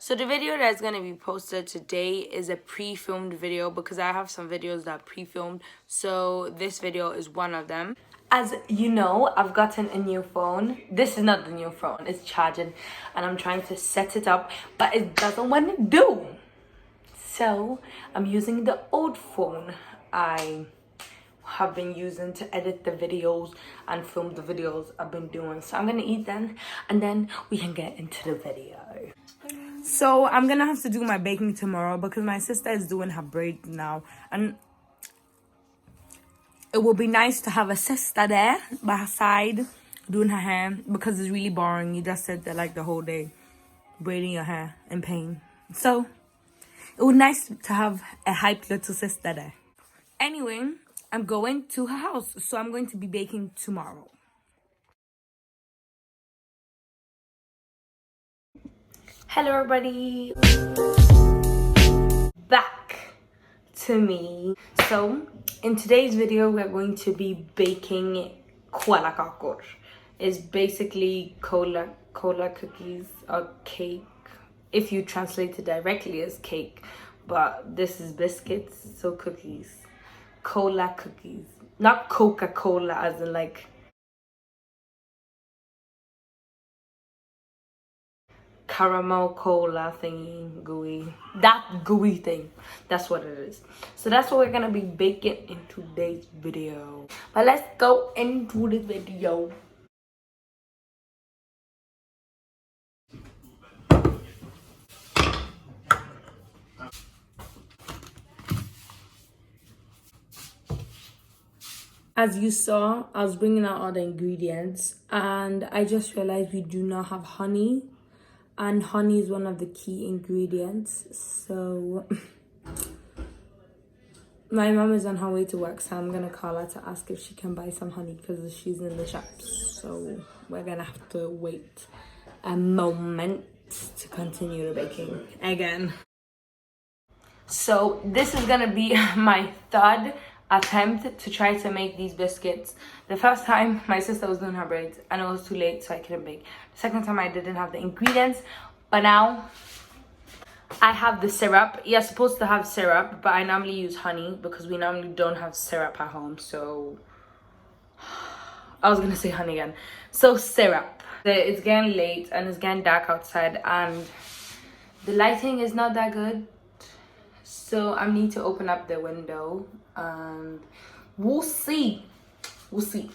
So the video that's going to be posted today is a pre-filmed video because I have some videos that are pre-filmed. So this video is one of them. As you know, I've gotten a new phone. This is not the new phone, it's charging. And I'm trying to set it up, but it doesn't want to do. So I'm using the old phone I have been using to edit the videos and film the videos I've been doing. So I'm gonna eat them and then we can get into the video. So I'm gonna have to do my baking tomorrow because my sister is doing her braid now, and it will be nice to have a sister there by her side doing her hair because it's really boring. You just sit there like the whole day braiding your hair in pain. So it would be nice to have a hyped little sister there. Anyway, I'm going to her house, so I'm going to be baking tomorrow. Hello everybody, back to me. So in today's video we're going to be baking kola kakor. It's basically cola cookies or cake if you translate it directly as cake, but this is biscuits, so cookies. Cola cookies, not Coca-Cola as in like caramel cola thingy, gooey, that gooey thing, that's what it is. So that's what we're gonna be baking in today's video, but let's go into this video. As you saw, I was bringing out all the ingredients and I just realized we do not have honey, and honey is one of the key ingredients. So my mom is on her way to work, so I'm gonna call her to ask if she can buy some honey because she's in the shops. So we're gonna have to wait a moment to continue the baking again. So this is gonna be my third attempt to try to make these biscuits. The first time my sister was doing her braids and it was too late, so I couldn't bake. The second time I didn't have the ingredients, but now I have the syrup. You're supposed to have syrup, but I normally use honey because we normally don't have syrup at home. So I was gonna say honey again. So syrup. It's getting late and it's getting dark outside and the lighting is not that good. So I need to open up the window and we'll see. We'll see.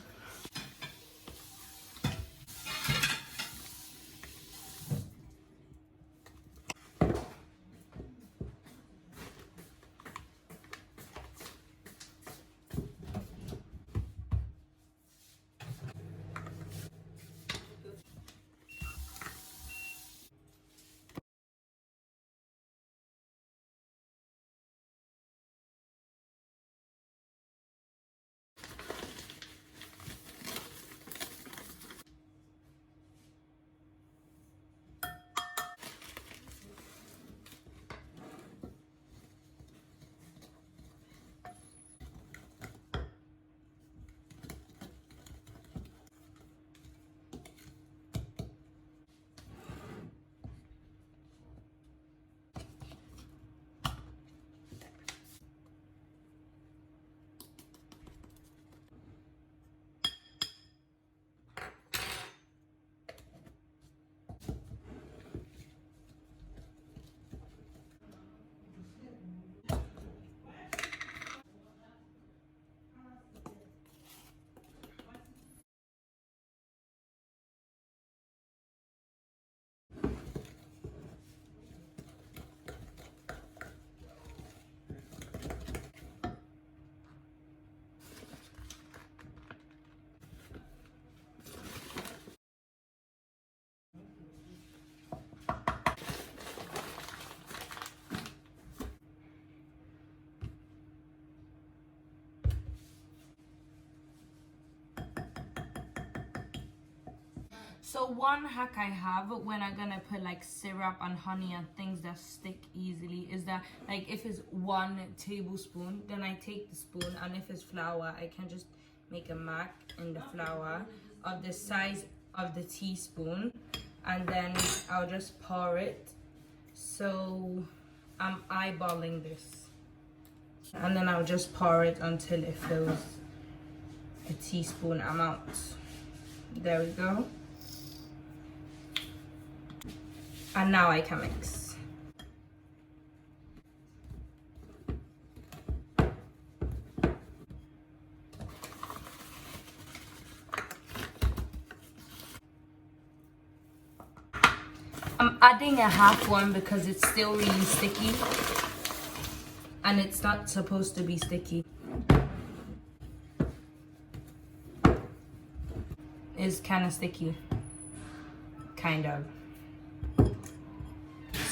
So one hack I have when I'm gonna put like syrup and honey and things that stick easily is that like if it's 1 tablespoon, then I take the spoon, and if it's flour, I can just make a mark in the flour of the size of the teaspoon, and then I'll just pour it So I'm eyeballing this. And then I'll just pour it until it fills a teaspoon amount. There we go. And now I can mix. I'm adding a half one because it's still really sticky and it's not supposed to be sticky. It's kind of sticky, kind of.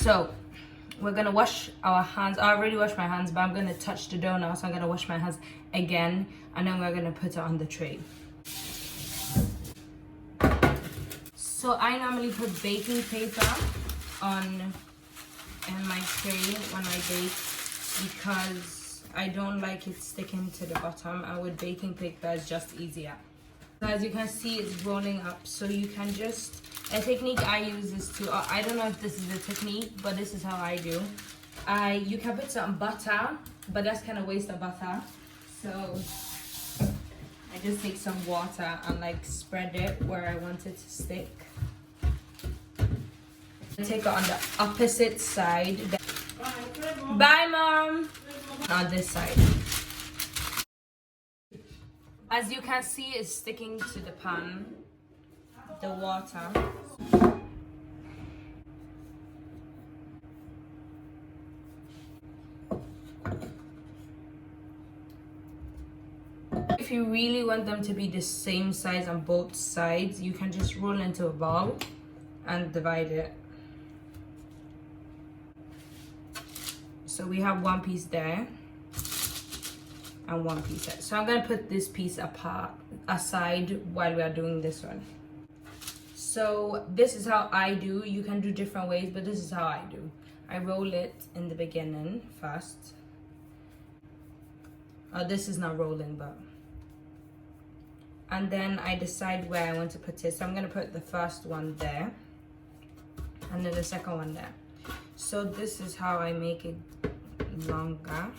So we're gonna wash our hands. I already washed my hands, but I'm gonna touch the dough now, so I'm gonna wash my hands again, and then we're gonna put it on the tray. So I normally put baking paper on my tray when I bake because I don't like it sticking to the bottom, and with baking paper it's just easier. So as you can see, it's rolling up, so you can just, a technique I use is to, I don't know if this is a technique, but this is how I do. You can put some butter, but that's kind of waste of butter. So I just take some water and like spread it where I want it to stick. Take it on the opposite side. Bye, Mom. On this side. As you can see, it's sticking to the pan, the water. If you really want them to be the same size on both sides, you can just roll into a ball and divide it. So we have one piece there and one piece there. So I'm gonna put this piece aside while we are doing this one. So this is how I do. You can do different ways, but this is how I do. I roll it in the beginning first. Oh, this is not rolling, but. And then I decide where I want to put it. So I'm gonna put the first one there and then the second one there. So this is how I make it longer.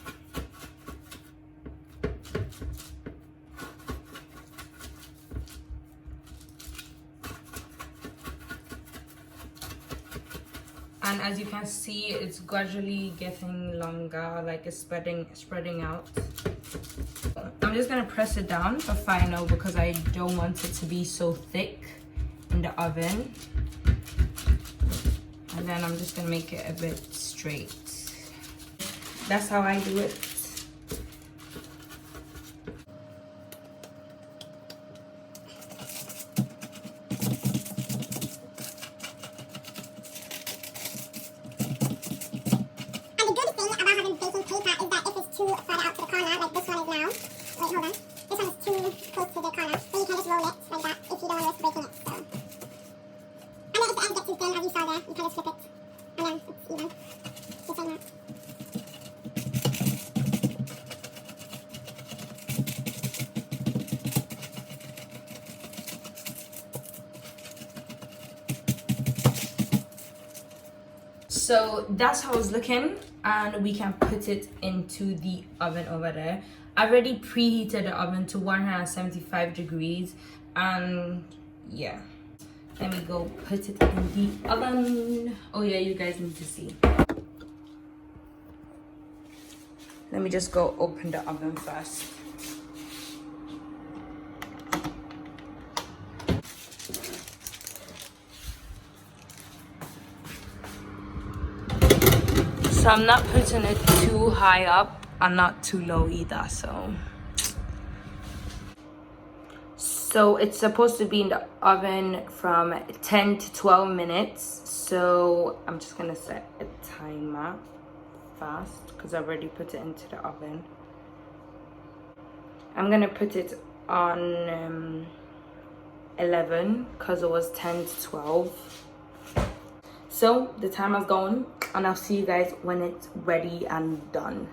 And as you can see, it's gradually getting longer, like it's spreading out. I'm just gonna press it down for final because I don't want it to be so thick in the oven. And then I'm just gonna make it a bit straight. That's how I do it. So that's how it's looking, and we can put it into the oven over there. I already preheated the oven to 175 degrees, and yeah, let me go put it in the oven. Oh yeah, you guys need to see. Let me just go open the oven first. So I'm not putting it too high up and not too low either, so it's supposed to be in the oven from 10 to 12 minutes. So I'm just gonna set a timer fast because I already put it into the oven. I'm gonna put it on 11 because it was 10 to 12. So the timer's going, and I'll see you guys when it's ready and done.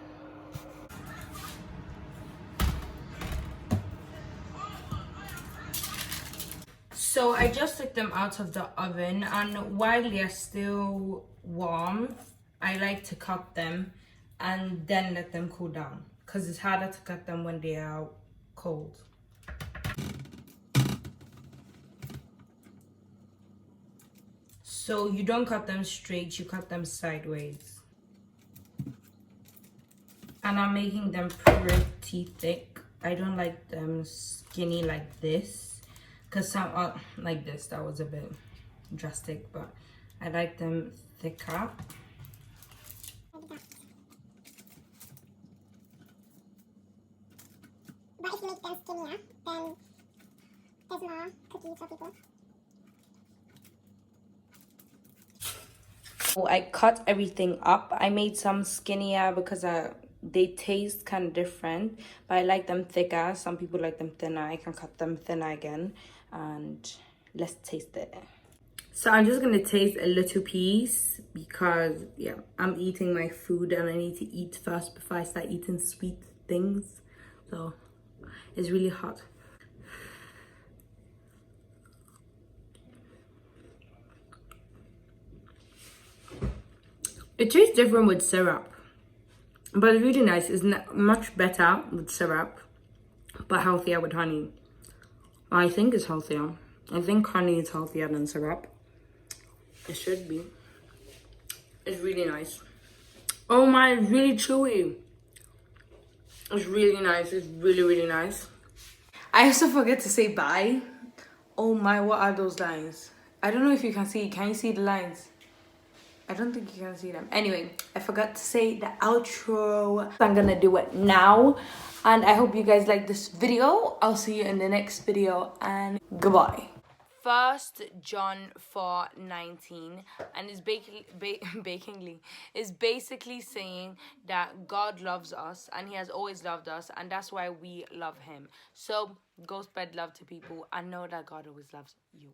So I just took them out of the oven, and while they're still warm, I like to cut them and then let them cool down because it's harder to cut them when they are cold. So you don't cut them straight, you cut them sideways. And I'm making them pretty thick. I don't like them skinny like this, because some are like this. That was a bit drastic, but I like them thicker. But if you make them skinnier, then there's more cookies for people. So I cut everything up. I made some skinnier because they taste kind of different, but I like them thicker. Some people like them thinner. I can cut them thinner again, and let's taste it. So I'm just gonna taste a little piece because yeah, I'm eating my food and I need to eat first before I start eating sweet things. So it's really hot. It tastes different with syrup, but it's really nice. It's much better with syrup, but healthier with honey. I think it's healthier. I think honey is healthier than syrup. It should be. It's really nice. Oh my, it's really chewy. It's really nice. It's really, really nice. I also forget to say bye. Oh my, what are those lines? I don't know if you can see. Can you see the lines? I don't think you can see them. Anyway, I forgot to say the outro. I'm gonna do it now. And I hope you guys like this video. I'll see you in the next video and goodbye. First John 4:19, and it's basically saying that God loves us and he has always loved us, and that's why we love him. So go spread love to people and know that God always loves you.